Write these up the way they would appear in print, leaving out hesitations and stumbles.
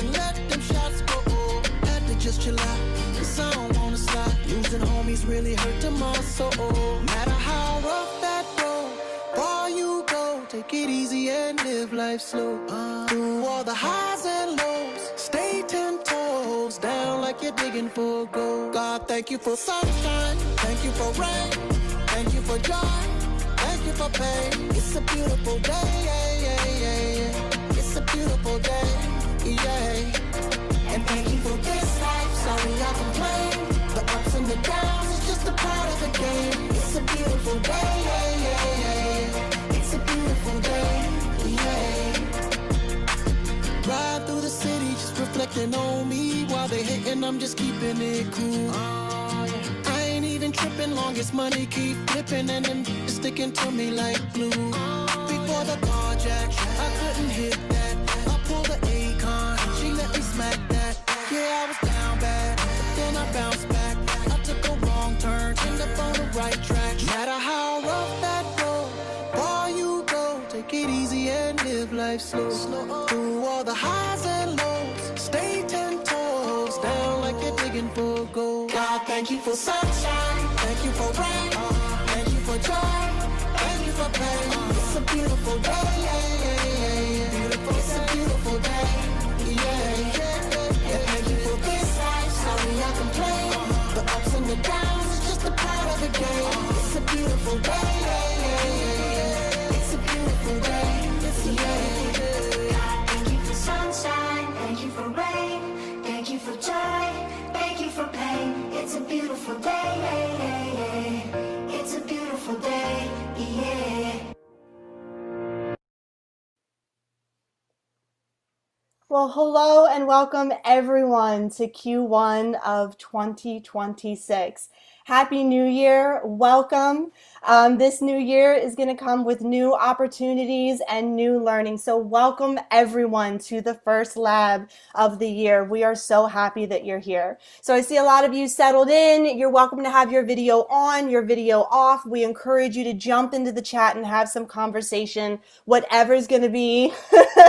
and let them shots go. Had to just chill out, 'cause I don't wanna stop. Losing homies really hurt my soul. Matter how rough that road, far you go, take it easy and live life slow. Through all the highs and lows, stay 10 toes down like you're digging for gold. God, thank you for sunshine, thank you for rain, thank you for joy, thank you for pain. It's a beautiful day, it's a beautiful day, yeah. And thank you for this life, sorry I complain. The ups and the downs is just a part of the game. It's a beautiful day, it's a beautiful day, yeah. Ride through the city, just reflecting on me. While they hating, I'm just keeping it cool. I ain't even tripping, long as money keep flipping and them sticking to me like glue. Before the carjack, I couldn't hit that. I pulled the Akon, she let me smack that. Yeah, I was down bad, but then I bounced back. I took a wrong turn, ended up on the right track. Matter how rough that road, far you go, take it easy and live life slow. Through all the highs and lows, stay 10 toes down like you're digging for gold. God, thank you for sunshine, thank you for rain, thank you for joy, thank you for pain. It's a beautiful day, beautiful, it's a beautiful day, yeah. And thank you for this life, sorry I complain. The ups and the downs is just a part of the game. It's a beautiful day, it's a beautiful day, yeah. Thank you for sunshine, thank you for rain, thank you for joy, thank you for pain. It's a beautiful day, it's a beautiful day, yeah. Well, hello and welcome everyone to Q1 of 2026. Happy New Year. Welcome. This new year is going to come with new opportunities and new learning. So welcome everyone to the first lab of the year. We are so happy that you're here. So I see a lot of you settled in. You're welcome to have your video on, your video off. We encourage you to jump into the chat and have some conversation, whatever's going to be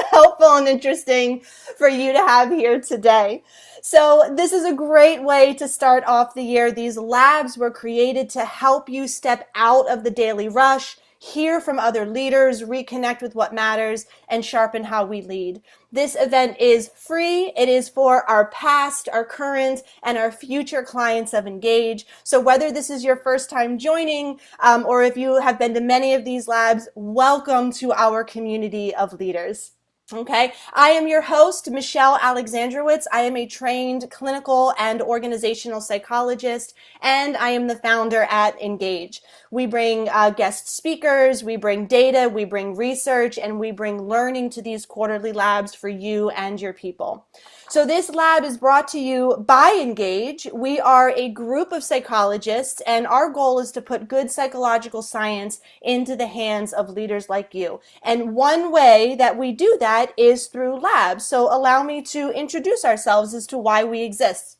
helpful and interesting for you to have here today. So this is a great way to start off the year. These labs were created to help you step out of the daily rush, hear from other leaders, reconnect with what matters, and sharpen how we lead. This event is free. It is for our past, our current, and our future clients of Engage. So whether this is your first time joining, or if you have been to many of these labs, welcome to our community of leaders. Okay, I am your host, Michelle Alexandrowitz. I am a trained clinical and organizational psychologist, and I am the founder at Engage. We bring guest speakers, we bring data, we bring research, and we bring learning to these quarterly labs for you and your people. So this lab is brought to you by Engage. We are a group of psychologists, and our goal is to put good psychological science into the hands of leaders like you. And one way that we do that is through labs. So allow me to introduce ourselves as to why we exist.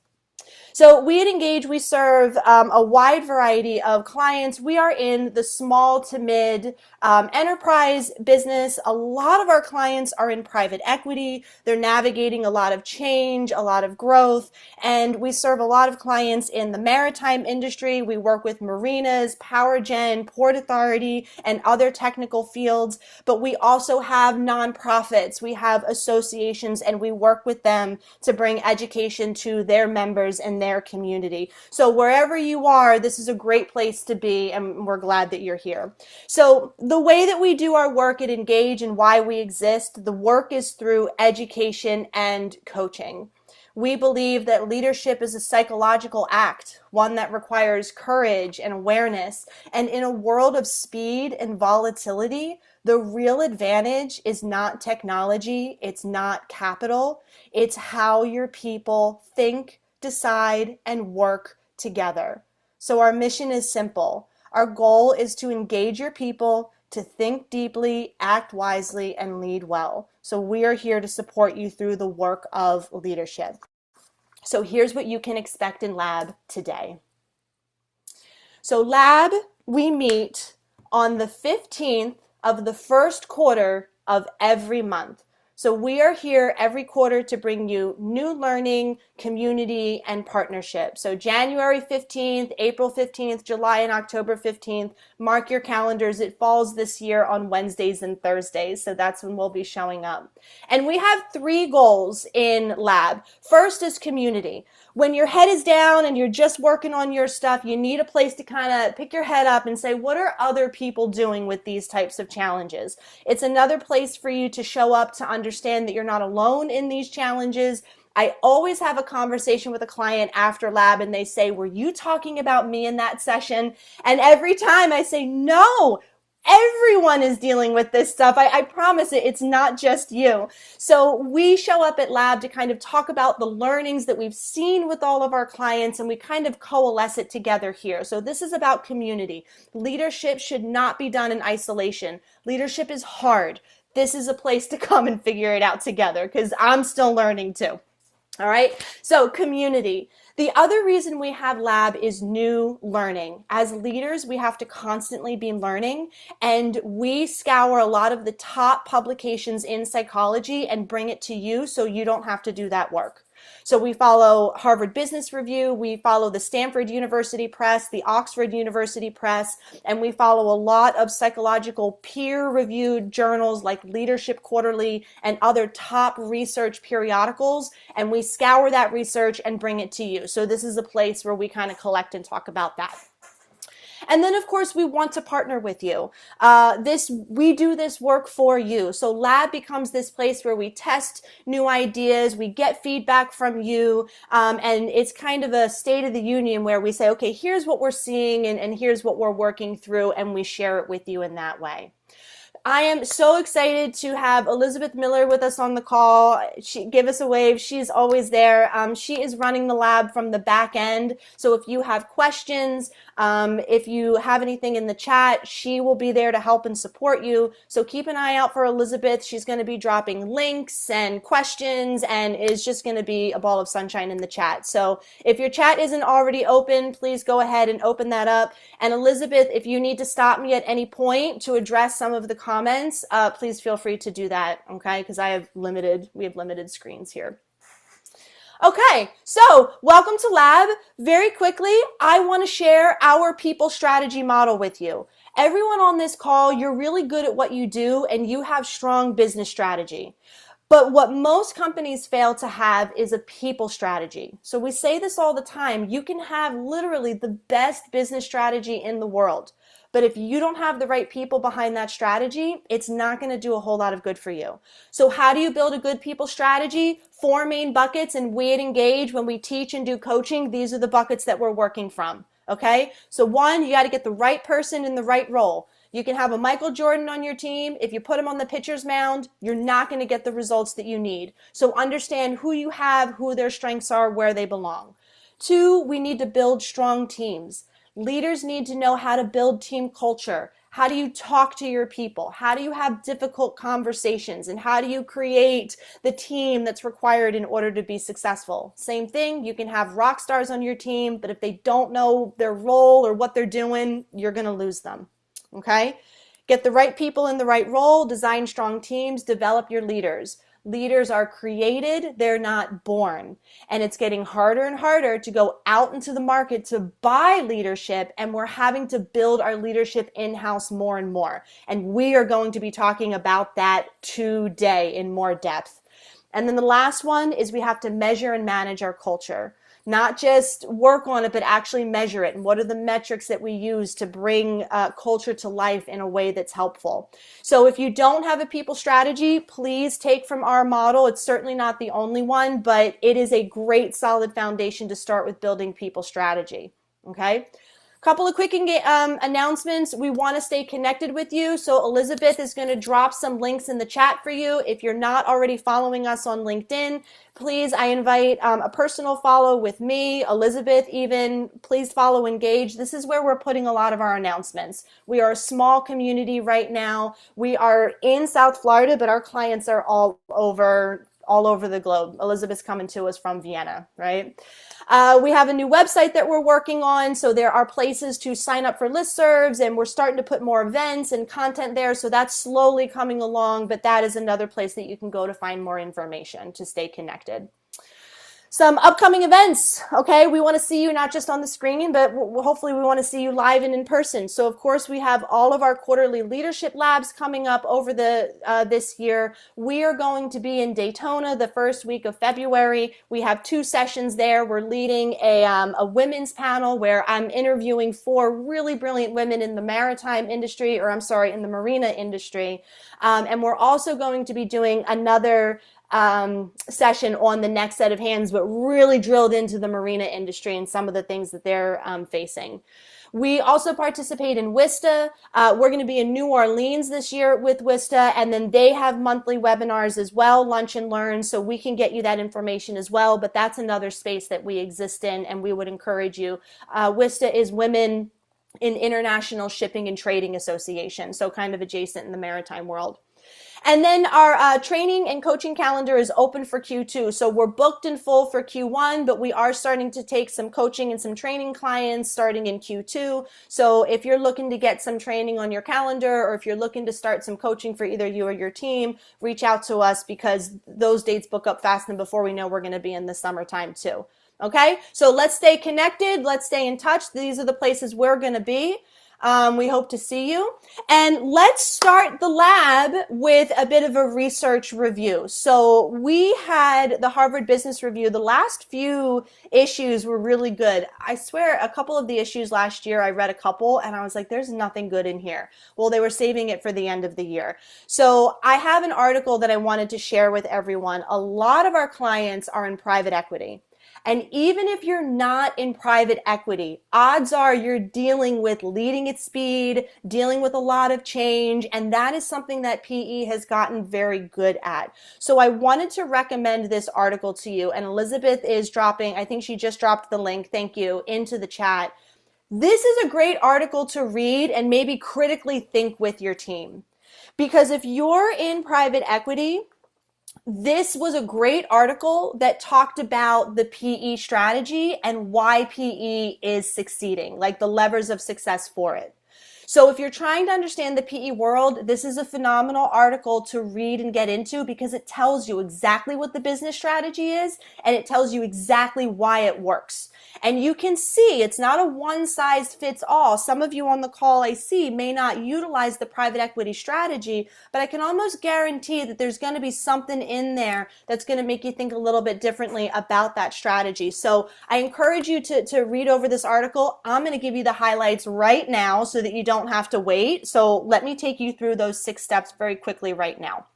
So we at Engage, we serve a wide variety of clients. We are in the small to mid enterprise business. A lot of our clients are in private equity. They're navigating a lot of change, a lot of growth, and we serve a lot of clients in the maritime industry. We work with marinas, power gen, port authority, and other technical fields, but we also have nonprofits, we have associations, and we work with them to bring education to their members and their community. So wherever you are, this is a great place to be, and we're glad that you're here. So the way that we do our work at Engage and why we exist, the work is through education and coaching. We believe that leadership is a psychological act, one that requires courage and awareness. And in a world of speed and volatility, the real advantage is not technology, it's not capital, it's how your people think, decide, and work together. So our mission is simple. Our goal is to engage your people, to think deeply, act wisely, and lead well. So we are here to support you through the work of leadership. So here's what you can expect in lab today. So lab, we meet on the 15th of the first quarter of every month. So we are here every quarter to bring you new learning, community, and partnership. So January 15th, April 15th, July and October 15th, mark your calendars. It falls this year on Wednesdays and Thursdays. So that's when we'll be showing up. And we have 3 goals in Lab. First is community. When your head is down and you're just working on your stuff, you need a place to kind of pick your head up and say, what are other people doing with these types of challenges? It's another place for you to show up to understand that you're not alone in these challenges. I always have a conversation with a client after Lab and they say, were you talking about me in that session? And every time I say, no, everyone is dealing with this stuff. I promise it's not just you. So we show up at Lab to kind of talk about the learnings that we've seen with all of our clients, and we kind of coalesce it together here. So this is about community. Leadership should not be done in isolation. Leadership is hard. This is a place to come and figure it out together because I'm still learning too. All right, so community. The other reason we have Lab is new learning. As leaders, we have to constantly be learning, and we scour a lot of the top publications in psychology and bring it to you so you don't have to do that work. So we follow Harvard Business Review, we follow the Stanford University Press, the Oxford University Press, and we follow a lot of psychological peer-reviewed journals like Leadership Quarterly and other top research periodicals, and we scour that research and bring it to you. So this is a place where we kind of collect and talk about that. And then, of course, we want to partner with you. We do this work for you. So Lab becomes this place where we test new ideas, we get feedback from you, and it's kind of a state of the union where we say, okay, here's what we're seeing and here's what we're working through, and we share it with you in that way. I am so excited to have Elizabeth Miller with us on the call. Give us a wave. She's always there. She is running the Lab from the back end. So if you have questions, if you have anything in the chat, she will be there to help and support you. So keep an eye out for Elizabeth. She's going to be dropping links and questions and is just going to be a ball of sunshine in the chat. So if your chat isn't already open, please go ahead and open that up. And Elizabeth, if you need to stop me at any point to address some of the comments, please feel free to do that, okay? Because we have limited screens here. Okay, so welcome to Lab. Very quickly, I want to share our people strategy model with you. Everyone on this call, you're really good at what you do and you have strong business strategy. But what most companies fail to have is a people strategy. So we say this all the time. You can have literally the best business strategy in the world. But if you don't have the right people behind that strategy, it's not going to do a whole lot of good for you. So how do you build a good people strategy? 4 main buckets, and we at Engage, when we teach and do coaching, these are the buckets that we're working from. Okay? So 1, you got to get the right person in the right role. You can have a Michael Jordan on your team. If you put him on the pitcher's mound, you're not going to get the results that you need. So understand who you have, who their strengths are, where they belong. 2, we need to build strong teams. Leaders need to know how to build team culture. How do you talk to your people? How do you have difficult conversations? And how do you create the team that's required in order to be successful? Same thing, you can have rock stars on your team, but if they don't know their role or what they're doing, you're going to lose them. Okay? Get the right people in the right role, design strong teams, develop your leaders. Leaders are created, they're not born. And it's getting harder and harder to go out into the market to buy leadership, and we're having to build our leadership in-house more and more. And we are going to be talking about that today in more depth. And then the last one is we have to measure and manage our culture. Not just work on it, but actually measure it. And what are the metrics that we use to bring culture to life in a way that's helpful? So if you don't have a people strategy, please take from our model. It's certainly not the only one, but it is a great solid foundation to start with building people strategy. Okay? Couple of quick announcements. We want to stay connected with you. So Elizabeth is going to drop some links in the chat for you. If you're not already following us on LinkedIn, please, I invite a personal follow with me, Elizabeth even. Please follow Engage. This is where we're putting a lot of our announcements. We are a small community right now. We are in South Florida, but our clients are all over all over the globe. Elizabeth's coming to us from Vienna, right? We have a new website that we're working on, so there are places to sign up for listservs, and we're starting to put more events and content there, so that's slowly coming along, but that is another place that you can go to find more information to stay connected. Some upcoming events, okay? We want to see you not just on the screen, but hopefully we want to see you live and in person. So of course we have all of our quarterly leadership labs coming up over this year. We are going to be in Daytona the first week of February. We have 2 sessions there. We're leading a women's panel where I'm interviewing 4 really brilliant women in the maritime industry, or I'm sorry, in the marina industry. And we're also going to be doing another session on the next set of hands, but really drilled into the marina industry and some of the things that they're facing. We also participate in WISTA. We're going to be in New Orleans this year with WISTA, and then they have monthly webinars as well, Lunch and Learn, so we can get you that information as well, but that's another space that we exist in, and we would encourage you. WISTA is Women in International Shipping and Trading Association, so kind of adjacent in the maritime world. And then our training and coaching calendar is open for Q2. So we're booked in full for Q1, but we are starting to take some coaching and some training clients starting in Q2. So if you're looking to get some training on your calendar, or if you're looking to start some coaching for either you or your team, reach out to us, because those dates book up fast, and before we know, we're going to be in the summertime too. Okay, so let's stay connected. Let's stay in touch. These are the places we're going to be. We hope to see you. And let's start the lab with a bit of a research review. So we had the Harvard Business Review. The last few issues were really good. I swear, a couple of the issues last year, I read a couple and I was like, there's nothing good in here. Well, they were saving it for the end of the year. So I have an article that I wanted to share with everyone. A lot of our clients are in private equity. And even if you're not in private equity, odds are you're dealing with leading at speed, dealing with a lot of change, and that is something that PE has gotten very good at. So I wanted to recommend this article to you, and Elizabeth is dropping, I think she just dropped the link, thank you, into the chat. This is a great article to read and maybe critically think with your team. Because if you're in private equity, this was a great article that talked about the PE strategy and why PE is succeeding, like the levers of success for it. So if you're trying to understand the PE world, this is a phenomenal article to read and get into, because it tells you exactly what the business strategy is, and it tells you exactly why it works. And you can see it's not a one-size-fits-all. Some of you on the call I see may not utilize the private equity strategy, but I can almost guarantee that there's going to be something in there that's going to make you think a little bit differently about that strategy. So I encourage you to read over this article. I'm going to give you the highlights right now so that you don't have to wait. So let me take you through those 6 steps very quickly right now.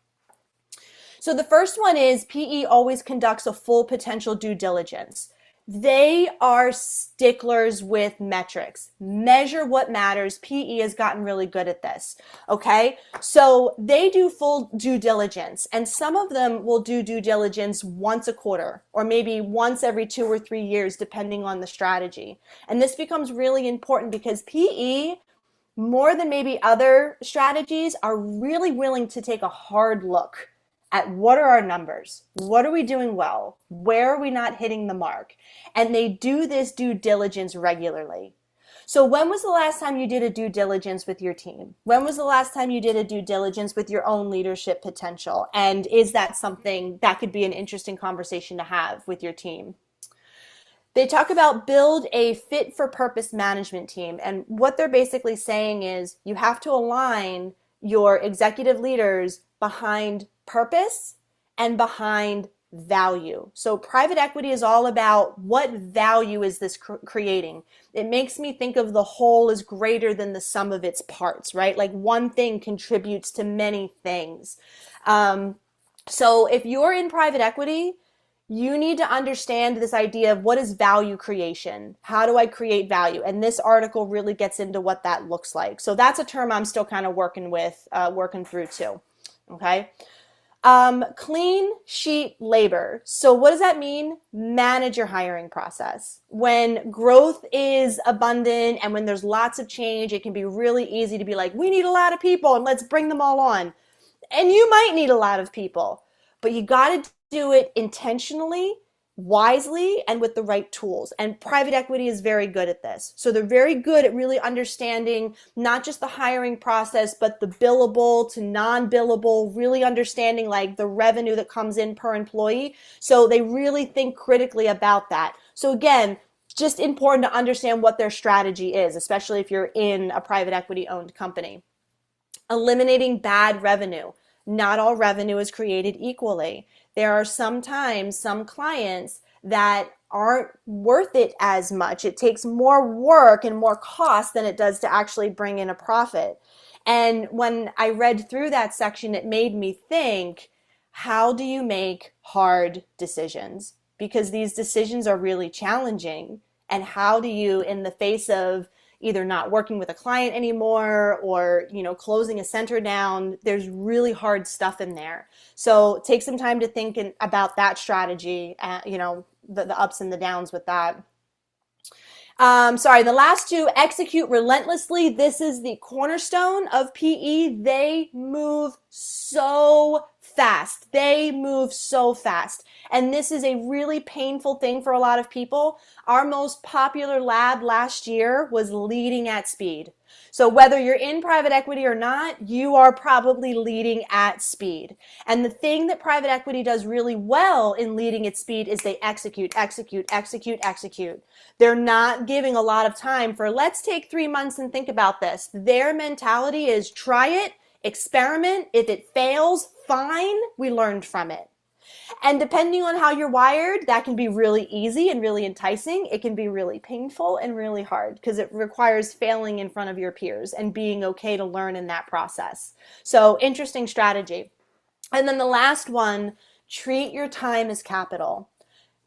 So the first one is PE always conducts a full potential due diligence. They are sticklers with metrics. Measure what matters. PE has gotten really good at this. Okay. So they do full due diligence, and some of them will do due diligence once a quarter, or maybe once every 2 or 3 years, depending on the strategy. And this becomes really important because PE, more than maybe other strategies, are really willing to take a hard look at what are our numbers, what are we doing well, where are we not hitting the mark, and they do this due diligence regularly. So when was the last time you did a due diligence with your team? When was the last time you did a due diligence with your own leadership potential? And is that something that could be an interesting conversation to have with your team? They talk about build a fit for purpose management team. And what they're basically saying is you have to align your executive leaders behind purpose and behind value. So private equity is all about what value is this creating. It makes me think of the whole is greater than the sum of its parts, right? Like one thing contributes to many things. So if you're in private equity, you need to understand this idea of what is value creation? How do I create value? And this article really gets into what that looks like. So that's a term I'm still kind of working through too. Okay. Clean sheet labor. So what does that mean? Manage your hiring process. When growth is abundant and when there's lots of change, it can be really easy to be like, we need a lot of people and let's bring them all on. And you might need a lot of people, but you got to do it intentionally, wisely, and with the right tools. And private equity is very good at this. So they're very good at really understanding not just the hiring process, but the billable to non-billable, really understanding like the revenue that comes in per employee. So they really think critically about that. So again, just important to understand what their strategy is, especially if you're in a private equity owned company. Eliminating bad revenue. Not all revenue is created equally. There are sometimes some clients that aren't worth it as much. It takes more work and more cost than it does to actually bring in a profit. And when I read through that section, it made me think, how do you make hard decisions? Because these decisions are really challenging. And how do you, in the face of either not working with a client anymore or, closing a center down, there's really hard stuff in there. So take some time to think about that strategy, the ups and the downs with that. The last two, execute relentlessly. This is the cornerstone of PE. They move so fast. They move so fast. And this is a really painful thing for a lot of people. Our most popular lab last year was leading at speed. So whether you're in private equity or not, you are probably leading at speed. And the thing that private equity does really well in leading at speed is they execute. They're not giving a lot of time for, let's take 3 months and think about this. Their mentality is try it, experiment. If it fails, fine, we learned from it. And depending on how you're wired, that can be really easy and really enticing. It can be really painful and really hard because it requires failing in front of your peers and being okay to learn in that process. So interesting strategy. And then the last one, treat your time as capital.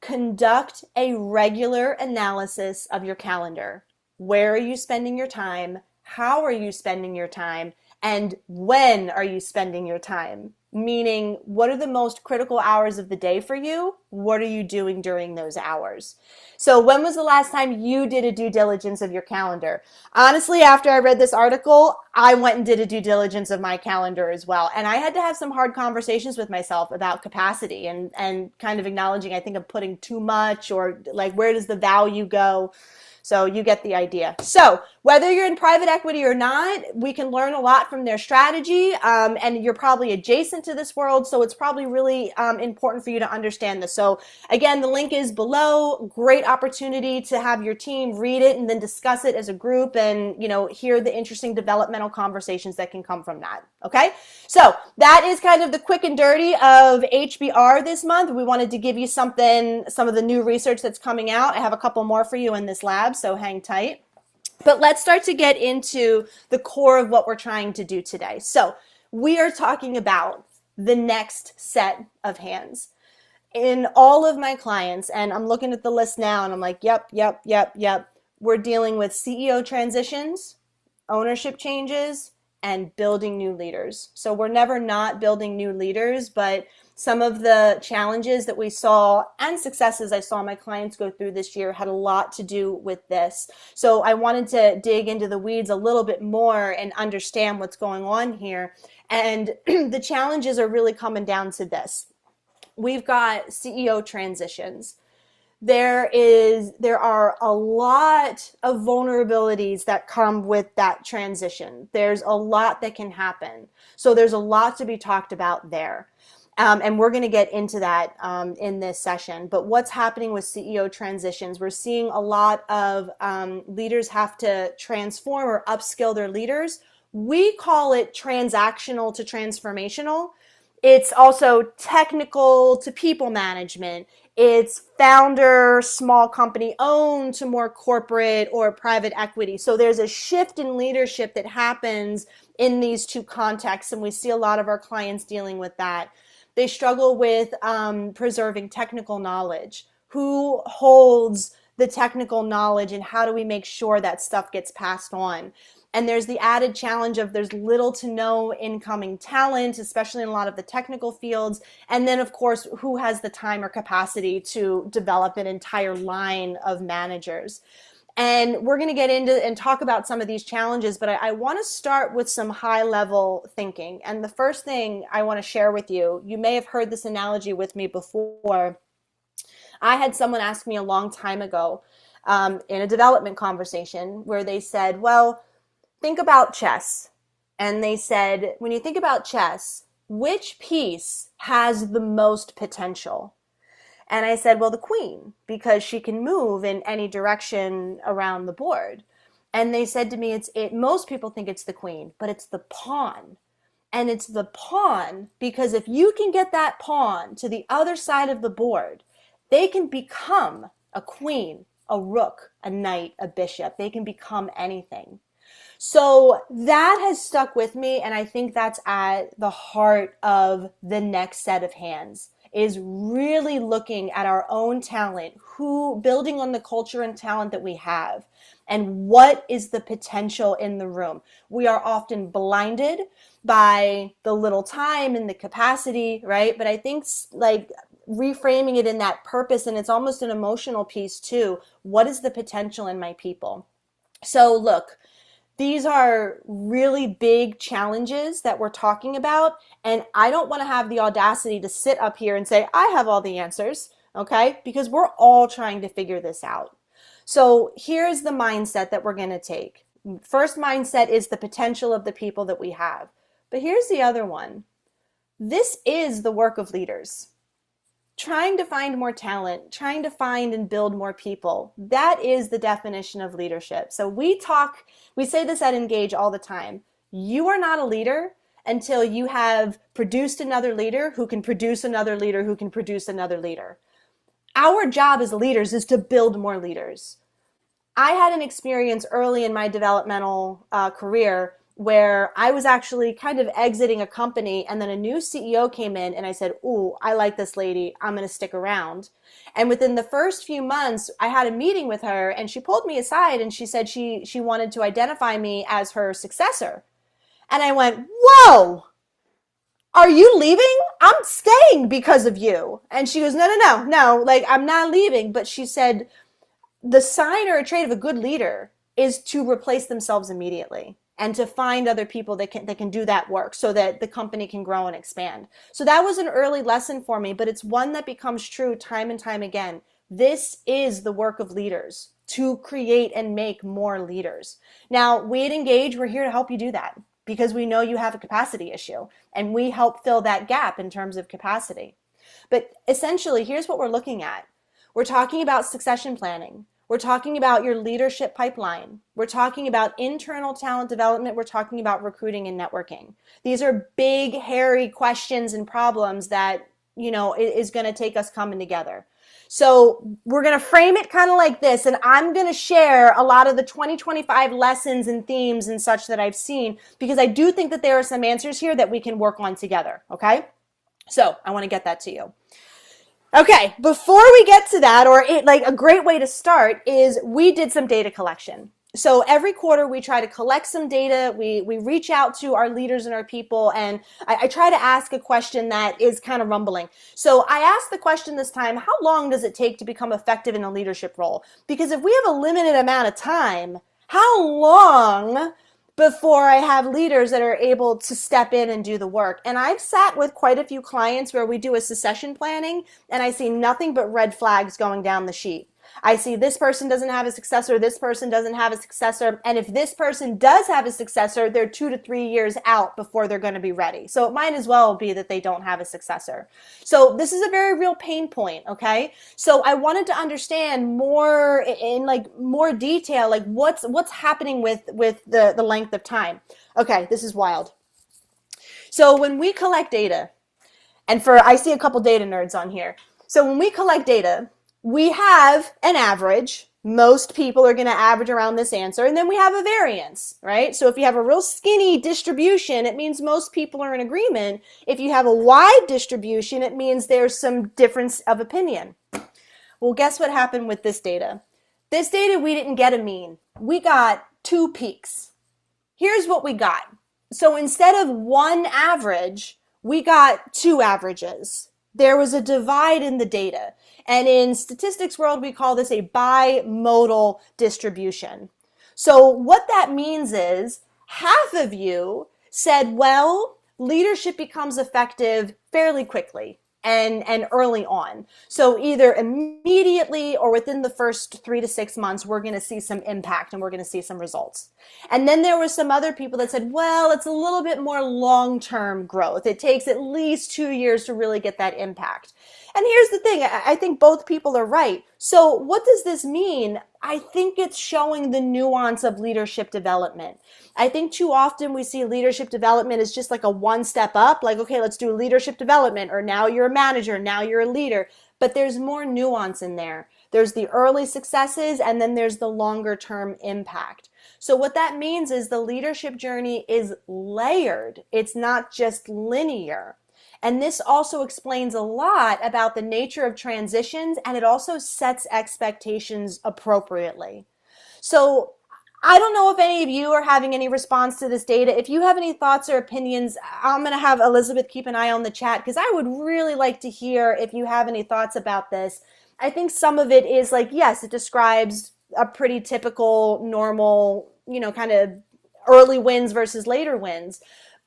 Conduct a regular analysis of your calendar. Where are you spending your time? How are you spending your time? And when are you spending your time? Meaning, what are the most critical hours of the day for you? What are you doing during those hours? So when was the last time you did a due diligence of your calendar? Honestly, after I read this article, I went and did a due diligence of my calendar as well. And I had to have some hard conversations with myself about capacity and kind of acknowledging, I think I'm putting too much, or like, where does the value go? So you get the idea. So whether you're in private equity or not, we can learn a lot from their strategy, and you're probably adjacent to this world, so it's probably really important for you to understand this. So again, the link is below. Great opportunity to have your team read it and then discuss it as a group and, hear the interesting developmental conversations that can come from that. Okay? So that is kind of the quick and dirty of HBR this month. We wanted to give you some of the new research that's coming out. I have a couple more for you in this lab, so hang tight. But let's start to get into the core of what we're trying to do today. So we are talking about the next set of hands. In all of my clients, and I'm looking at the list now and I'm like, yep. We're dealing with CEO transitions, ownership changes, and building new leaders. So we're never not building new leaders, but some of the challenges that we saw and successes I saw my clients go through this year had a lot to do with this. So I wanted to dig into the weeds a little bit more and understand what's going on here. And the challenges are really coming down to this. We've got CEO transitions. There are a lot of vulnerabilities that come with that transition. There's a lot that can happen. So there's a lot to be talked about there. And we're going to get into that in this session. But what's happening with CEO transitions? We're seeing a lot of leaders have to transform or upskill their leaders. We call it transactional to transformational. It's also technical to people management. It's founder, small company owned to more corporate or private equity. So there's a shift in leadership that happens in these two contexts, and we see a lot of our clients dealing with that. They struggle with preserving technical knowledge. Who holds the technical knowledge, and how do we make sure that stuff gets passed on? And there's the added challenge of there's little to no incoming talent, especially in a lot of the technical fields. And then, of course, who has the time or capacity to develop an entire line of managers? And we're going to get into and talk about some of these challenges, but I want to start with some high level thinking. And the first thing I want to share with you, you may have heard this analogy with me before. I had someone ask me a long time ago in a development conversation where they said, well, think about chess. And they said, when you think about chess, which piece has the most potential? And I said, well, the queen, because she can move in any direction around the board. And they said to me, most people think it's the queen, but it's the pawn. And it's the pawn because if you can get that pawn to the other side of the board, they can become a queen, a rook, a knight, a bishop. They can become anything. So that has stuck with me, and I think that's at the heart of the next set of hands, is really looking at our own talent, building on the culture and talent that we have, and what is the potential in the room. We are often blinded by the little time and the capacity, right? But I think like reframing it in that purpose, and it's almost an emotional piece too. What is the potential in my people? So look, these are really big challenges that we're talking about, and I don't want to have the audacity to sit up here and say, I have all the answers, okay? Because we're all trying to figure this out. So here's the mindset that we're going to take. First mindset is the potential of the people that we have. But here's the other one. This is the work of leaders. Trying to find more talent, trying to find and build more people. That is the definition of leadership. So we say this at Engage all the time. You are not a leader until you have produced another leader who can produce another leader who can produce another leader. Our job as leaders is to build more leaders. I had an experience early in my developmental career where I was actually kind of exiting a company, and then a new CEO came in, and I said, ooh, I like this lady. I'm going to stick around. And within the first few months, I had a meeting with her, and she pulled me aside, and she said she wanted to identify me as her successor. And I went, whoa, are you leaving? I'm staying because of you. And she goes, no, like I'm not leaving. But she said, the sign or a trait of a good leader is to replace themselves immediately and to find other people that can do that work so that the company can grow and expand. So that was an early lesson for me, but it's one that becomes true time and time again. This is the work of leaders, to create and make more leaders. Now, we at Engage, we're here to help you do that because we know you have a capacity issue, and we help fill that gap in terms of capacity. But essentially, here's what we're looking at. We're talking about succession planning. We're talking about your leadership pipeline. We're talking about internal talent development. We're talking about recruiting and networking. These are big, hairy questions and problems that, is going to take us coming together. So we're going to frame it kind of like this, and I'm going to share a lot of the 2025 lessons and themes and such that I've seen, because I do think that there are some answers here that we can work on together, okay? So I want to get that to you. Okay, before we get to that, a great way to start is we did some data collection. So every quarter we try to collect some data, we reach out to our leaders and our people, and I try to ask a question that is kind of rumbling. So I asked the question this time, how long does it take to become effective in a leadership role? Because if we have a limited amount of time, how long before I have leaders that are able to step in and do the work? And I've sat with quite a few clients where we do a succession planning, and I see nothing but red flags going down the sheet. I see this person doesn't have a successor, this person doesn't have a successor, and if this person does have a successor, they're 2 to 3 years out before they're going to be ready. So it might as well be that they don't have a successor. So this is a very real pain point, okay? So I wanted to understand more in more detail, what's happening with the length of time. Okay, this is wild. So when we collect data, and I see a couple data nerds on here. So when we collect data, we have an average. Most people are going to average around this answer. And then we have a variance, right? So if you have a real skinny distribution, it means most people are in agreement. If you have a wide distribution, it means there's some difference of opinion. Well, guess what happened with this data? This data, we didn't get a mean. We got 2 peaks. Here's what we got. So instead of one average, we got 2 averages. there was a divide in the data. And in statistics world, we call this a bimodal distribution. So what that means is half of you said, well, leadership becomes effective fairly quickly and early on. So either immediately or within the first 3 to 6 months, we're going to see some impact and we're going to see some results. And then there were some other people that said, well, it's a little bit more long-term growth. It takes at least 2 years to really get that impact. And here's the thing, I think both people are right. So what does this mean? I think it's showing the nuance of leadership development. I think too often we see leadership development as just like a one step up, like, okay, let's do leadership development, or now you're a manager, now you're a leader. But there's more nuance in there. There's the early successes, and then there's the longer term impact. So what that means is the leadership journey is layered. It's not just linear. And this also explains a lot about the nature of transitions, and it also sets expectations appropriately. So I don't know if any of you are having any response to this data. If you have any thoughts or opinions, I'm going to have Elizabeth keep an eye on the chat because I would really like to hear if you have any thoughts about this. I think some of it is like, yes, it describes a pretty typical, normal, kind of early wins versus later wins.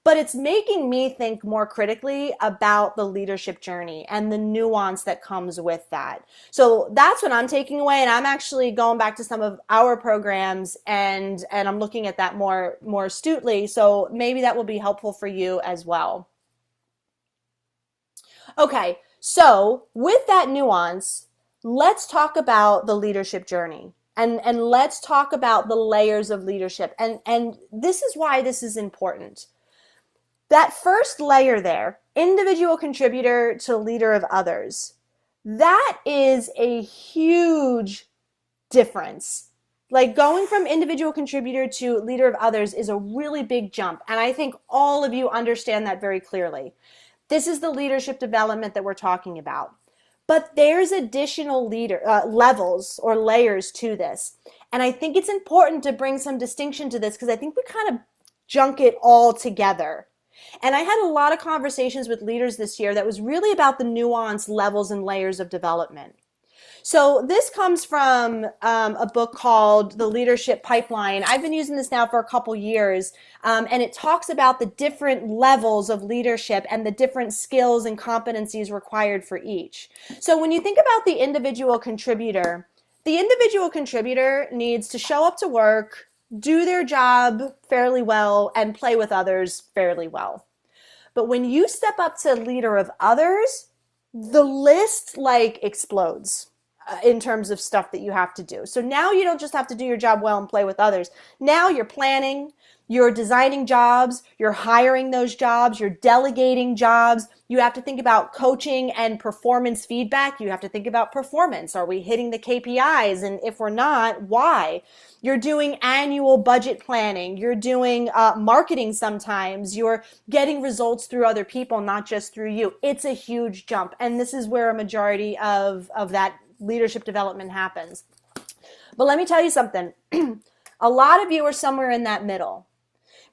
But it's making me think more critically about the leadership journey and the nuance that comes with that. So that's what I'm taking away. And I'm actually going back to some of our programs and I'm looking at that more astutely. So maybe that will be helpful for you as well. Okay, so with that nuance, let's talk about the leadership journey. And let's talk about the layers of leadership. And this is why this is important. That first layer there, individual contributor to leader of others, that is a huge difference. Like going from individual contributor to leader of others is a really big jump. And I think all of you understand that very clearly. This is the leadership development that we're talking about. But there's additional levels or layers to this. And I think it's important to bring some distinction to this because I think we kind of junk it all together. And I had a lot of conversations with leaders this year that was really about the nuanced levels and layers of development. So this comes from a book called The Leadership Pipeline. I've been using this now for a couple years, and it talks about the different levels of leadership and the different skills and competencies required for each. So when you think about the individual contributor needs to show up to work, do their job fairly well, and play with others fairly well. But when you step up to leader of others, the list explodes in terms of stuff that you have to do. So now you don't just have to do your job well and play with others. Now you're planning, you're designing jobs, you're hiring those jobs, you're delegating jobs. You have to think about coaching and performance feedback. You have to think about performance. Are we hitting the KPIs? And if we're not, why? You're doing annual budget planning. You're doing marketing sometimes. You're getting results through other people, not just through you. It's a huge jump. And this is where a majority of that leadership development happens. But let me tell you something. A lot of you are somewhere in that middle.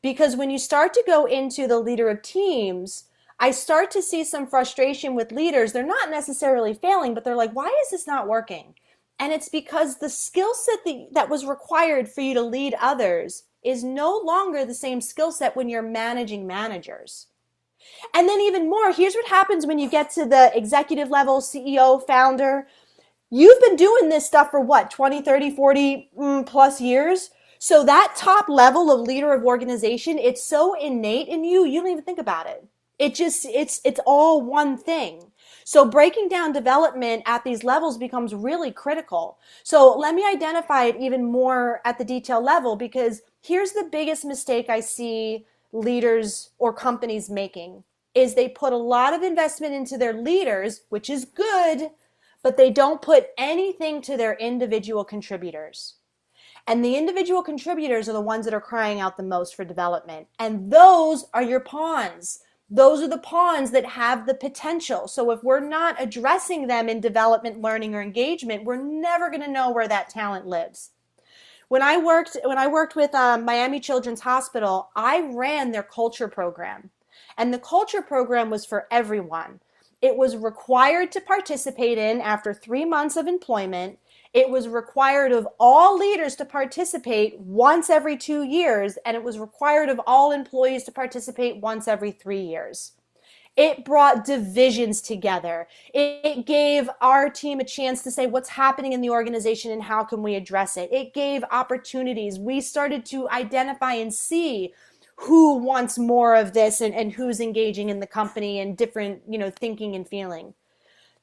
Because when you start to go into the leader of teams, I start to see some frustration with leaders. They're not necessarily failing, but they're like, why is this not working? And it's because the skill set that was required for you to lead others is no longer the same skill set when you're managing managers. And then even more, here's what happens when you get to the executive level, CEO, founder. You've been doing this stuff for what, 20, 30, 40 plus years? So that top level of leader of organization, it's so innate in you, you don't even think about it. It's all one thing. So breaking down development at these levels becomes really critical. So let me identify it even more at the detail level, because here's the biggest mistake I see leaders or companies making is they put a lot of investment into their leaders, which is good, but they don't put anything to their individual contributors. And the individual contributors are the ones that are crying out the most for development. And those are your pawns. Those are the pawns that have the potential. So if we're not addressing them in development, learning, or engagement, we're never going to know where that talent lives. When I worked with Miami Children's Hospital, I ran their culture program. And the culture program was for everyone. it was required to participate in after 3 months of employment. It was required of all leaders to participate once every 2 years, and it was required of all employees to participate once every 3 years. It brought divisions together. It gave our team a chance to say what's happening in the organization and how can we address it. It gave opportunities. We started to identify and see who wants more of this and who's engaging in the company and different, thinking and feeling.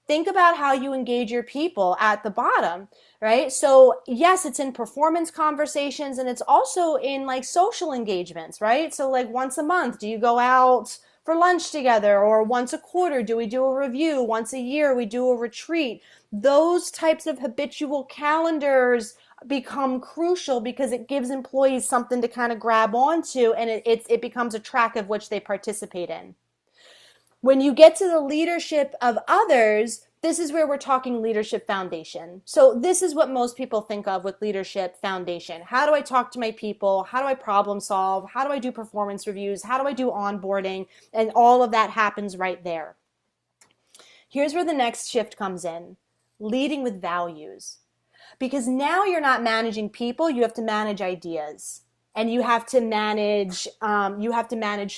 Think about how you engage your people at the bottom, right? So yes, it's in performance conversations and it's also in like social engagements, right? So like once a month, do you go out for lunch together, or once a quarter, do we do a review? Once a year, we do a retreat. Those types of habitual calendars become crucial because it gives employees something to kind of grab onto, and it becomes a track of which they participate in. When you get to the leadership of others, this is where we're talking leadership foundation. So this is what most people think of with leadership foundation. How do I talk to my people? How do I problem solve? How do I do performance reviews? How do I do onboarding? And all of that happens right there. Here's where the next shift comes in: leading with values. Because now you're not managing people, you have to manage ideas, and you have to manage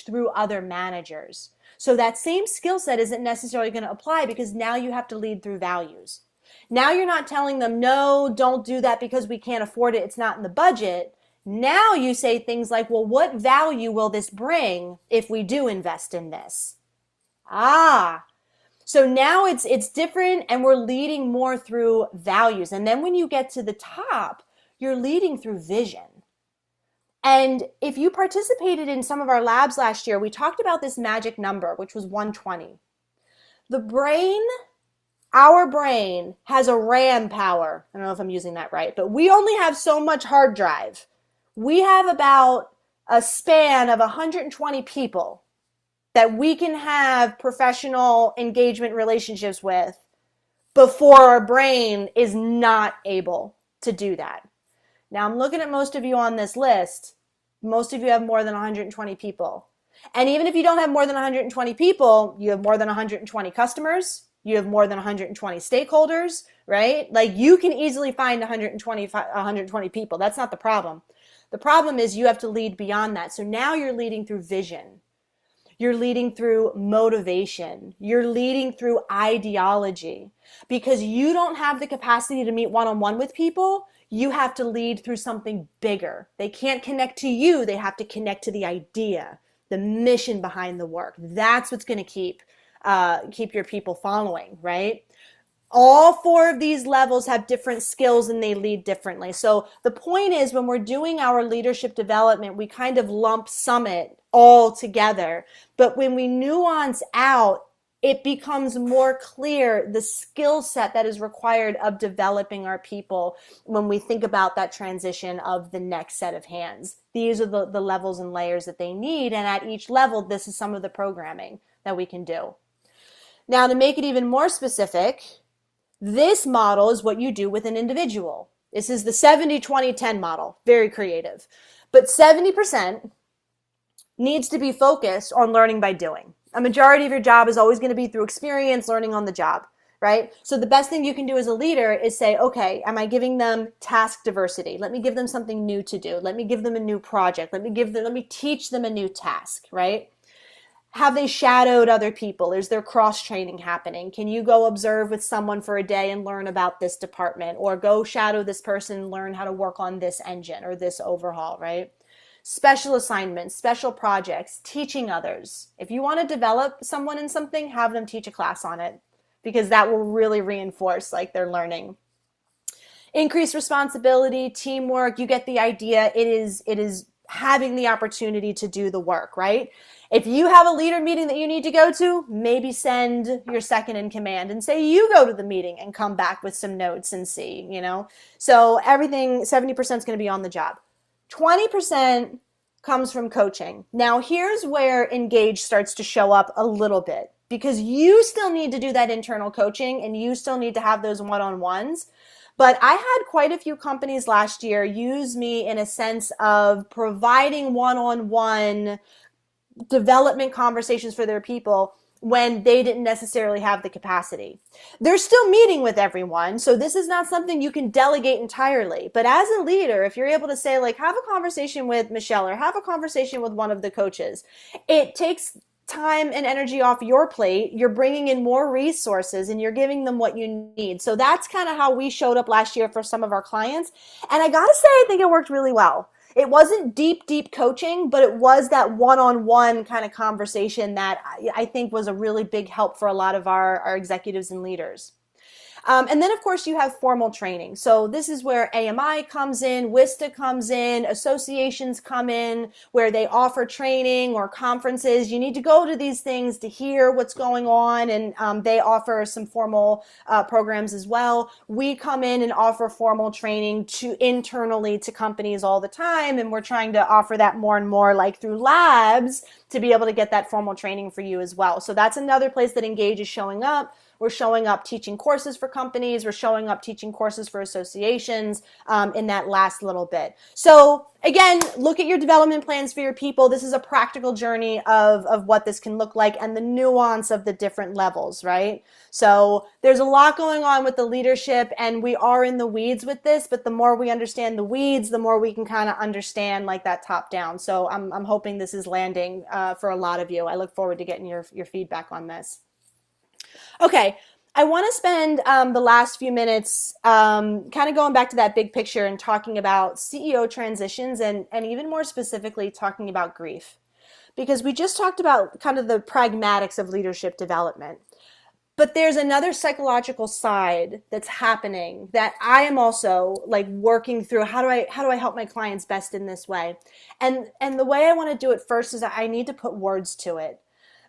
through other managers. So that same skill set isn't necessarily going to apply because now you have to lead through values. Now you're not telling them, no, don't do that because we can't afford it, it's not in the budget. Now you say things like, well, what value will this bring if we do invest in this? So now it's different, and we're leading more through values. And then when you get to the top, you're leading through vision. And if you participated in some of our labs last year, we talked about this magic number, which was 120. Our brain has a RAM power. I don't know if I'm using that right, but we only have so much hard drive. We have about a span of 120 people that we can have professional engagement relationships with before our brain is not able to do that. Now, I'm looking at most of you on this list. Most of you have more than 120 people. And even if you don't have more than 120 people, you have more than 120 customers. You have more than 120 stakeholders, right? Like you can easily find 120 people. That's not the problem. The problem is you have to lead beyond that. So now you're leading through vision. You're leading through motivation. You're leading through ideology. Because you don't have the capacity to meet one-on-one with people, you have to lead through something bigger. They can't connect to you. They have to connect to the idea, the mission behind the work. That's what's going to keep your people following, right? All 4 of these levels have different skills and they lead differently. So the point is, when we're doing our leadership development, we kind of lump sum it all together. But when we nuance out, it becomes more clear the skill set that is required of developing our people when we think about that transition of the next set of hands. These are the levels and layers that they need. And at each level, this is some of the programming that we can do. Now, to make it even more specific, this model is what you do with an individual. This is the 70-20-10 model, very creative. But 70% needs to be focused on learning by doing. A majority of your job is always going to be through experience, learning on the job, right? So the best thing you can do as a leader is say, okay, am I giving them task diversity? Let me give them something new to do. Let me give them a new project. Let me teach them a new task, right? Have they shadowed other people? Is there cross-training happening? Can you go observe with someone for a day and learn about this department? Or go shadow this person and learn how to work on this engine or this overhaul, right? Special assignments, special projects, teaching others. If you want to develop someone in something, have them teach a class on it, because that will really reinforce like their learning. Increased responsibility, teamwork, you get the idea. It is having the opportunity to do the work, right? If you have a leader meeting that you need to go to, maybe send your second in command and say, you go to the meeting and come back with some notes and see, So everything, 70% is going to be on the job. 20% comes from coaching. Now, here's where Engage starts to show up a little bit, because you still need to do that internal coaching and you still need to have those one-on-ones. But I had quite a few companies last year use me in a sense of providing one-on-one development conversations for their people when they didn't necessarily have the capacity. They're still meeting with everyone, so this is not something you can delegate entirely. But as a leader, if you're able to say, like, have a conversation with Michelle or have a conversation with one of the coaches, it takes time and energy off your plate. You're bringing in more resources and you're giving them what you need. So that's kind of how we showed up last year for some of our clients. And I gotta say, I think it worked really well. It wasn't deep coaching, but it was that one-on-one kind of conversation that I think was a really big help for a lot of our executives and leaders. And then, of course, you have formal training. So this is where AMI comes in, WISTA comes in, associations come in, where they offer training or conferences. You need to go to these things to hear what's going on, and they offer some formal programs as well. We come in and offer formal training internally to companies all the time, and we're trying to offer that more and more, like through labs, to be able to get that formal training for you as well. So that's another place that Engage is showing up. We're showing up teaching courses for companies. We're showing up teaching courses for associations in that last little bit. So again, look at your development plans for your people. This is a practical journey of what this can look like and the nuance of the different levels, right? So there's a lot going on with the leadership, and we are in the weeds with this, but the more we understand the weeds, the more we can kind of understand like that top down. So I'm hoping this is landing for a lot of you. I look forward to getting your feedback on this. Okay, I want to spend the last few minutes kind of going back to that big picture and talking about CEO transitions and even more specifically talking about grief. Because we just talked about kind of the pragmatics of leadership development. But there's another psychological side that's happening that I am also like working through. How do I help my clients best in this way? And the way I want to do it first is I need to put words to it.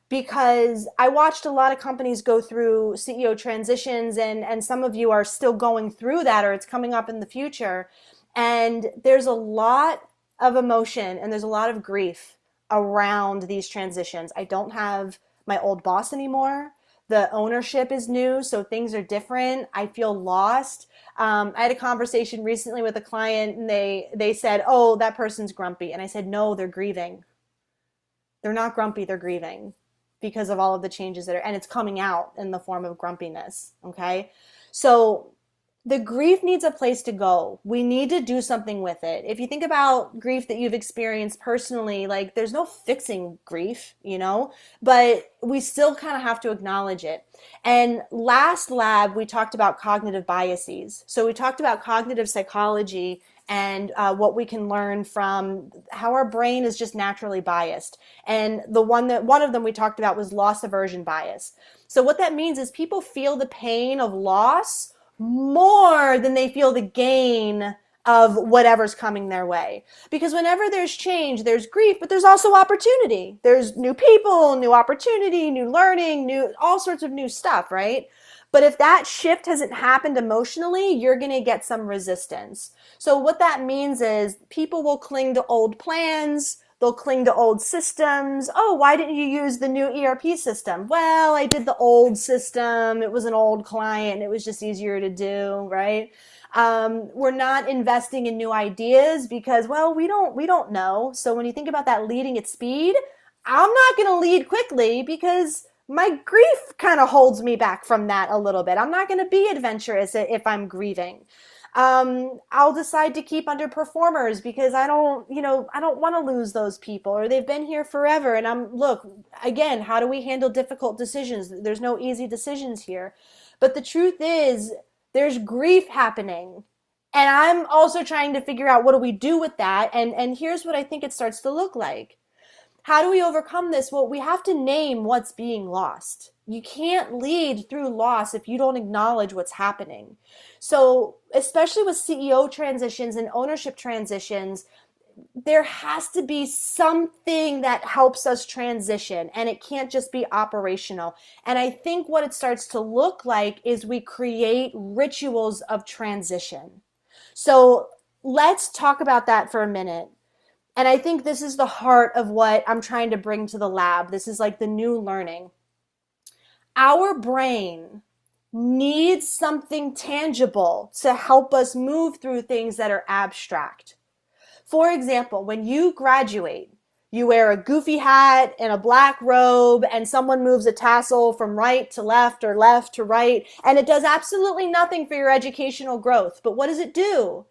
Because I watched a lot of companies go through CEO transitions, and some of you are still going through that, or it's coming up in the future. And there's a lot of emotion and there's a lot of grief around these transitions. I don't have my old boss anymore. The ownership is new, so things are different. I feel lost. I had a conversation recently with a client, and they said, "Oh, that person's grumpy." And I said, "No, they're grieving. They're not grumpy, they're grieving." Because of all of the changes and it's coming out in the form of grumpiness, okay? So the grief needs a place to go. We need to do something with it. If you think about grief that you've experienced personally, like there's no fixing grief, but we still kind of have to acknowledge it. And last lab, we talked about cognitive biases. So we talked about cognitive psychology and what we can learn from how our brain is just naturally biased. And one of them we talked about was loss aversion bias. So what that means is people feel the pain of loss more than they feel the gain of whatever's coming their way. Because whenever there's change, there's grief, but there's also opportunity. There's new people, new opportunity, new learning, all sorts of new stuff, right? But if that shift hasn't happened emotionally, you're going to get some resistance. So what that means is people will cling to old plans. They'll cling to old systems. Oh, why didn't you use the new ERP system? Well, I did the old system. It was an old client. It was just easier to do, right? We're not investing in new ideas because, well, we don't know. So when you think about that leading at speed, I'm not going to lead quickly because my grief kind of holds me back from that a little bit. I'm not going to be adventurous if I'm grieving. I'll decide to keep underperformers because I don't want to lose those people, or they've been here forever. And look, again, how do we handle difficult decisions? There's no easy decisions here. But the truth is, there's grief happening. And I'm also trying to figure out what do we do with that. And here's what I think it starts to look like. How do we overcome this? Well, we have to name what's being lost. You can't lead through loss if you don't acknowledge what's happening. So, especially with CEO transitions and ownership transitions, there has to be something that helps us transition, and it can't just be operational. And I think what it starts to look like is we create rituals of transition. So, let's talk about that for a minute. And I think this is the heart of what I'm trying to bring to the lab. This is like the new learning. Our brain needs something tangible to help us move through things that are abstract. For example, when you graduate, You wear a goofy hat and a black robe, and someone moves a tassel from right to left or left to right, and it does absolutely nothing for your educational growth. But what does it do?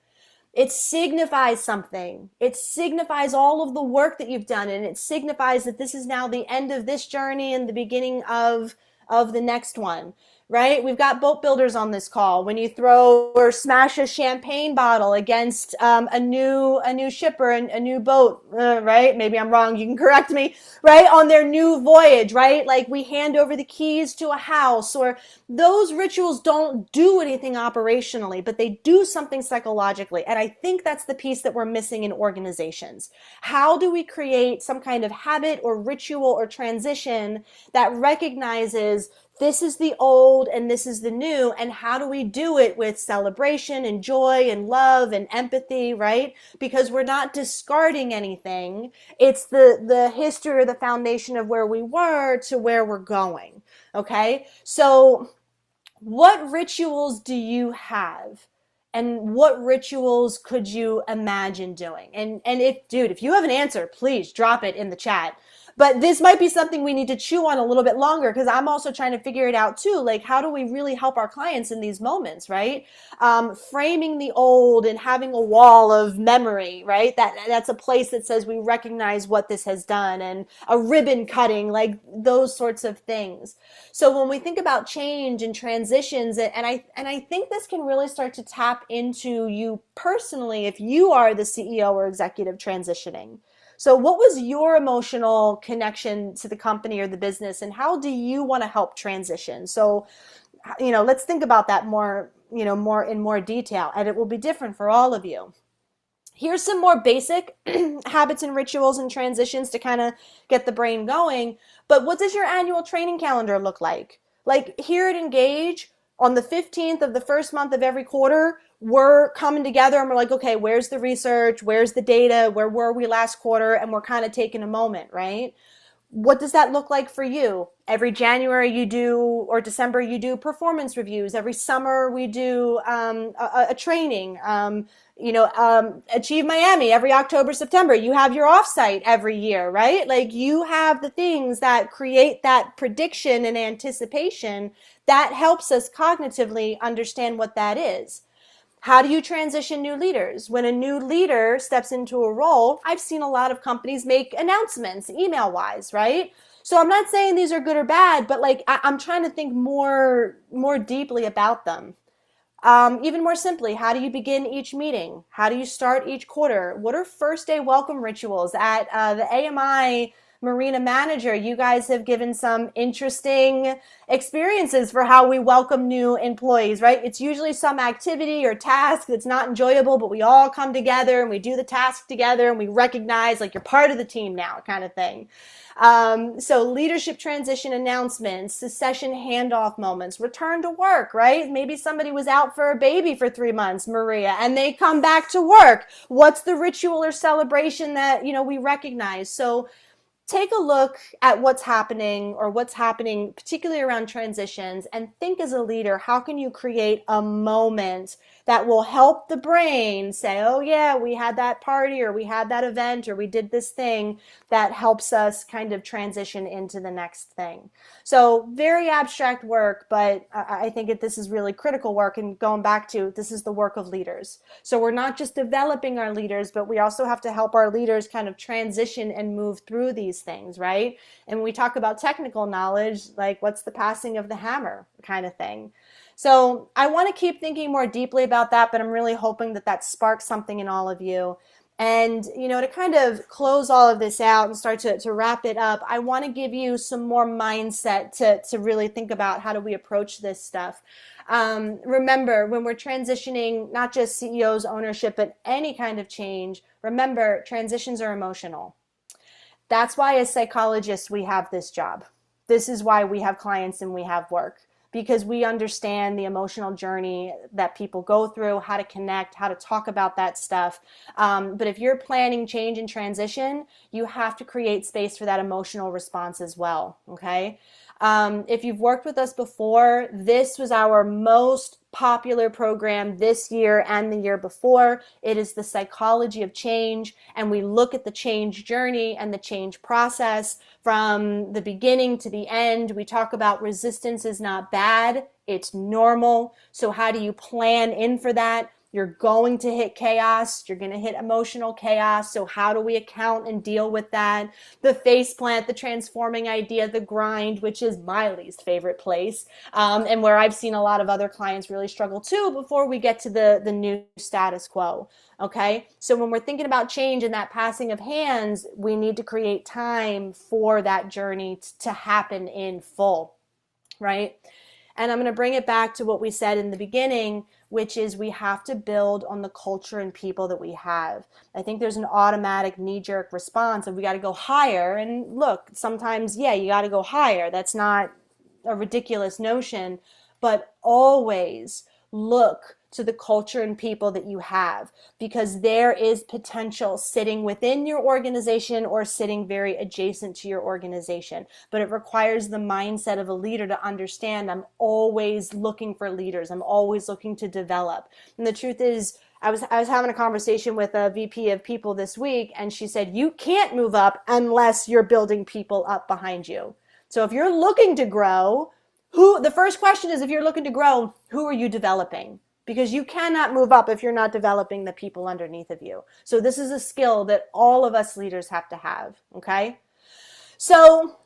It signifies something. It signifies all of the work that you've done, and it signifies that this is now the end of this journey and the beginning of the next one, right? We've got boat builders on this call. When you throw or smash a champagne bottle against a new shipper and a new boat, right? Maybe I'm wrong. You can correct me, right? On their new voyage, right? Like we hand over the keys to a house, or those rituals don't do anything operationally, but they do something psychologically. And I think that's the piece that we're missing in organizations. How do we create some kind of habit or ritual or transition that recognizes this is the old and this is the new, and how do we do it with celebration and joy and love and empathy, right? Because we're not discarding anything. It's the history or the foundation of where we were to where we're going, okay? So what rituals do you have? And what rituals could you imagine doing? And if you have an answer, please drop it in the chat. But this might be something we need to chew on a little bit longer, because I'm also trying to figure it out too. Like, how do we really help our clients in these moments, right? Framing the old and having a wall of memory, right? That's a place that says we recognize what this has done, and a ribbon cutting, like those sorts of things. So when we think about change and transitions, and I think this can really start to tap into you personally if you are the CEO or executive transitioning. So what was your emotional connection to the company or the business, and how do you want to help transition? So, let's think about that more in more detail, and it will be different for all of you. Here's some more basic habits and rituals and transitions to kind of get the brain going. But what does your annual training calendar look like? Like here at Engage, on the 15th of the first month of every quarter, we're coming together and we're like, okay, where's the research? Where's the data? Where were we last quarter? And we're kind of taking a moment, right? What does that look like for you? Every January you do, or December you do performance reviews. Every summer we do a training. Achieve Miami every October, September. You have your offsite every year, right? Like you have the things that create that prediction and anticipation that helps us cognitively understand what that is. How do you transition new leaders? When a new leader steps into a role, I've seen a lot of companies make announcements email-wise, right? So I'm not saying these are good or bad, but like I'm trying to think more deeply about them. Even more simply, how do you begin each meeting? How do you start each quarter? What are first day welcome rituals? At the AMI Marina Manager, you guys have given some interesting experiences for how we welcome new employees, right? It's usually some activity or task that's not enjoyable, but we all come together and we do the task together and we recognize like you're part of the team now, kind of thing. So leadership transition announcements, succession handoff moments, return to work, right? Maybe somebody was out for a baby for 3 months, Maria, and they come back to work. What's the ritual or celebration that, we recognize? So take a look at what's happening particularly around transitions, and think as a leader, how can you create a moment that will help the brain say, oh yeah, we had that party, or we had that event, or we did this thing that helps us kind of transition into the next thing. So very abstract work, but I think this is really critical work, and going back to, this is the work of leaders. So we're not just developing our leaders, but we also have to help our leaders kind of transition and move through these things, right? And when we talk about technical knowledge, like what's the passing of the hammer kind of thing. So I want to keep thinking more deeply about that, but I'm really hoping that sparks something in all of you. And, to kind of close all of this out and start to wrap it up, I want to give you some more mindset to really think about how do we approach this stuff. Remember, when we're transitioning, not just CEOs, ownership, but any kind of change, remember, transitions are emotional. That's why as psychologists, we have this job. This is why we have clients and we have work, because we understand the emotional journey that people go through, how to connect, how to talk about that stuff. But if you're planning change and transition, you have to create space for that emotional response as well, okay? If you've worked with us before, this was our most popular program this year and the year before. It is the psychology of change, and we look at the change journey and the change process from the beginning to the end. We talk about resistance is not bad, it's normal. So how do you plan in for that? You're going to hit chaos. You're going to hit emotional chaos. So how do we account and deal with that? The face plant, the transforming idea, the grind, which is my least favorite place, and where I've seen a lot of other clients really struggle too before we get to the new status quo. Okay, so when we're thinking about change and that passing of hands, we need to create time for that journey to happen in full, right? And I'm going to bring it back to what we said in the beginning, which is we have to build on the culture and people that we have. I think there's an automatic knee-jerk response of we got to go higher. And look, sometimes, yeah, you got to go higher. That's not a ridiculous notion, but always look to the culture and people that you have, because there is potential sitting within your organization or sitting very adjacent to your organization. But it requires the mindset of a leader to understand I'm always looking for leaders. I'm always looking to develop. And the truth is, I was having a conversation with a VP of people this week, and she said, you can't move up unless you're building people up behind you. So if you're looking to grow, the first question is, if you're looking to grow, who are you developing? Because you cannot move up if you're not developing the people underneath of you. So this is a skill that all of us leaders have to have, okay? So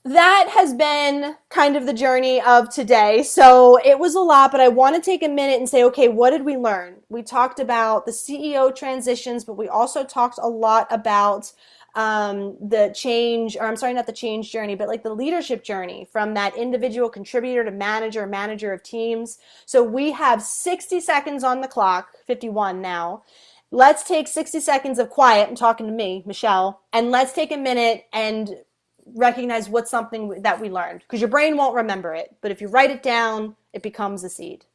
that has been kind of the journey of today. So it was a lot, but I want to take a minute and say, okay, what did we learn? We talked about the CEO transitions, but we also talked a lot about the change, or I'm sorry, not the change journey, but like the leadership journey from that individual contributor to manager of teams. So we have 60 seconds on the clock, 51 now. Let's take 60 seconds of quiet. I'm talking to me, Michelle, and let's take a minute and recognize what's something that we learned, because your brain won't remember it, but if you write it down, it becomes a seed.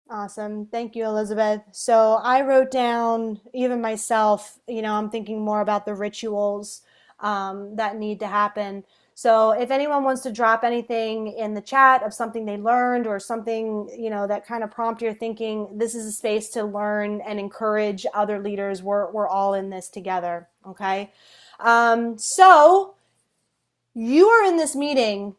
Awesome. Thank you, Elizabeth. So I wrote down, even myself, I'm thinking more about the rituals that need to happen. So if anyone wants to drop anything in the chat of something they learned or something, that kind of prompt your thinking, this is a space to learn and encourage other leaders. We're all in this together. Okay. So you are in this meeting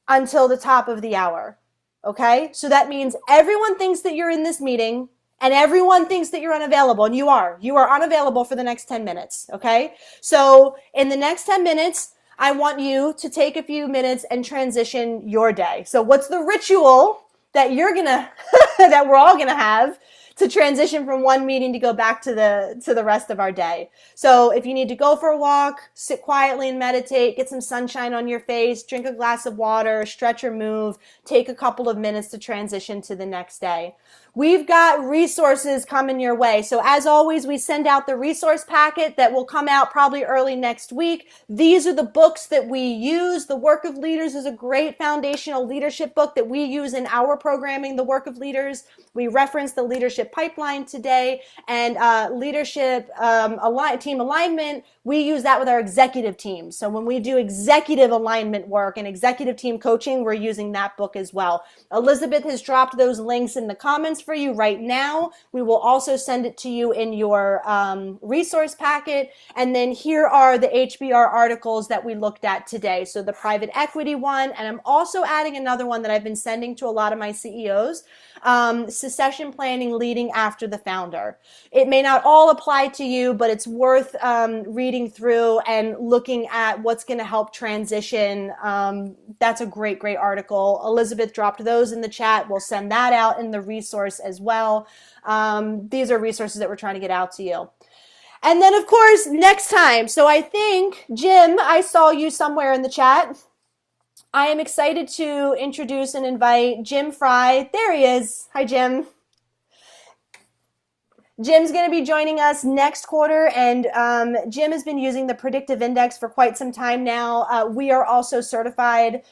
until the top of the hour. Okay, so that means everyone thinks that you're in this meeting and everyone thinks that you're unavailable, and you are unavailable for the next 10 minutes. Okay, so in the next 10 minutes, I want you to take a few minutes and transition your day. So what's the ritual that you're gonna that we're all gonna have to transition from one meeting to go back to the rest of our day? So if you need to go for a walk, sit quietly and meditate, get some sunshine on your face, drink a glass of water, stretch or move, take a couple of minutes to transition to the next day. We've got resources coming your way. So as always, we send out the resource packet that will come out probably early next week. These are the books that we use. The Work of Leaders is a great foundational leadership book that we use in our programming, The Work of Leaders. We reference the leadership pipeline today, and leadership team alignment, we use that with our executive teams. So when we do executive alignment work and executive team coaching, we're using that book as well. Elizabeth has dropped those links in the comments questions for you right now. We will also send it to you in your resource packet. And then here are the HBR articles that we looked at today. So the private equity one, and I'm also adding another one that I've been sending to a lot of my CEOs, succession planning leading after the founder. It may not all apply to you, but it's worth reading through and looking at what's going to help transition. That's a great, great article. Elizabeth dropped those in the chat. We'll send that out in the resource as well. These are resources that we're trying to get out to you. And then, of course, next time. So I think, Jim, I saw you somewhere in the chat. I am excited to introduce and invite Jim Fry. There he is. Hi, Jim. Jim's going to be joining us next quarter, and Jim has been using the predictive index for quite some time now. We are also certified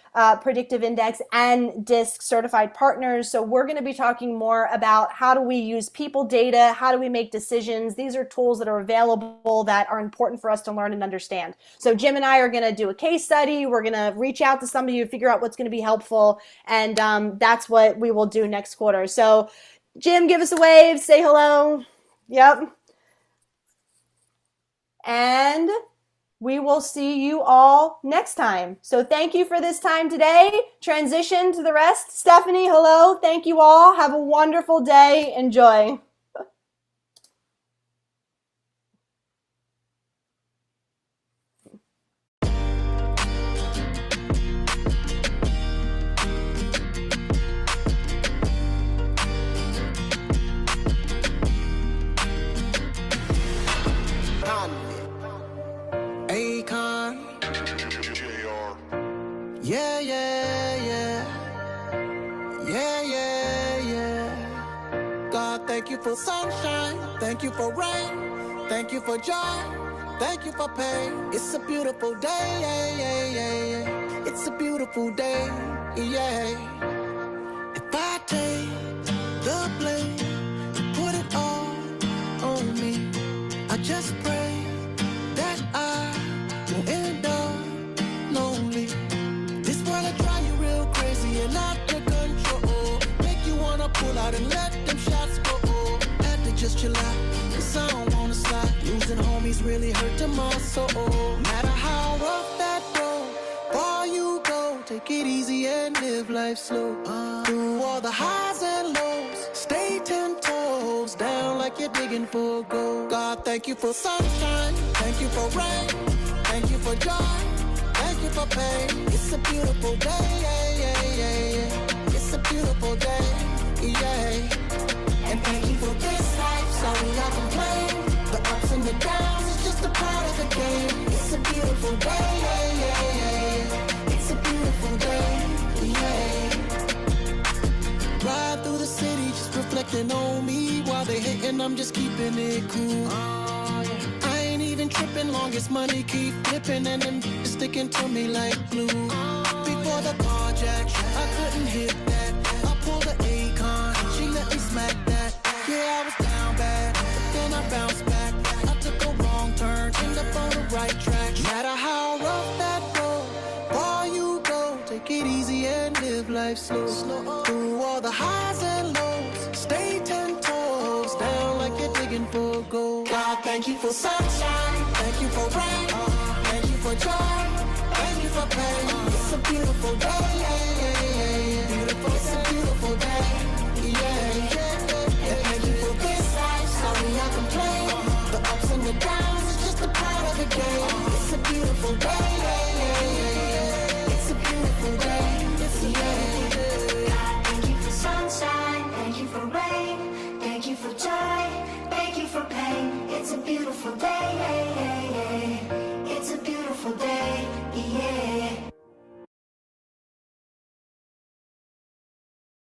predictive index and DISC certified partners, so we're going to be talking more about how do we use people data, how do we make decisions. These are tools that are available that are important for us to learn and understand. So Jim and I are going to do a case study. We're going to reach out to somebody to figure out what's going to be helpful, and that's what we will do next quarter. So Jim, give us a wave, say hello. Yep. And we will see you all next time. So thank you for this time today. Transition to the rest. Stephanie, hello. Thank you all. Have a wonderful day. Enjoy. Yeah, yeah, yeah. Yeah, yeah, yeah. God, thank you for sunshine. Thank you for rain. Thank you for joy. Thank you for pain. It's a beautiful day. Yeah, yeah, yeah, yeah. It's a beautiful day. Yeah. If I take the blame, you put it all on me. I just pray that I won't end up lonely. This wanna drive you real crazy and out your control. Make you wanna pull out and let them shots go. Had to just chill out, cause I don't wanna slide. Losing homies really hurting my soul. Matter how rough that road, far you go, take it easy and live life slow. Through all the highs and lows, stay 10 toes down like you're digging for gold. God, thank you for sunshine, thank you for rain, thank you for joy, thank you for pain. It's a beautiful day, yeah, yeah, yeah, yeah. It's a beautiful day, yeah. And thank you for this life, sorry I complain. The ups and the downs is just a part of the game. It's a beautiful day, yeah, yeah, yeah. It's a beautiful day, yeah. Ride through the city, just reflecting on me. While they hating, I'm just keeping it cool. I ain't even tripping, long as money keep flipping and them sticking to me like glue. Before the carjack, I couldn't hit that. I pulled the Akon, she let me smack that. Yeah, I was down bad, but then I bounced back. I took a wrong turn, ended up on the right track. No matter how rough that road, far you go, take it easy and live life slow. Through all the highs and lows, stay 10 toes down like you're digging for gold. God, thank you for sunshine, thank you for rain, thank you for joy, thank you for pain. It's a beautiful day, yeah, yeah, yeah, yeah. Beautiful, it's a beautiful day, yeah, yeah. And thank you for this life, sorry I complain. The ups and the downs is just a part of the game. It's a beautiful day, yeah, yeah, yeah, yeah. It's a beautiful day, yeah. Thank you for sunshine, thank you for rain, thank you for joy, thank you for pain. It's a beautiful day.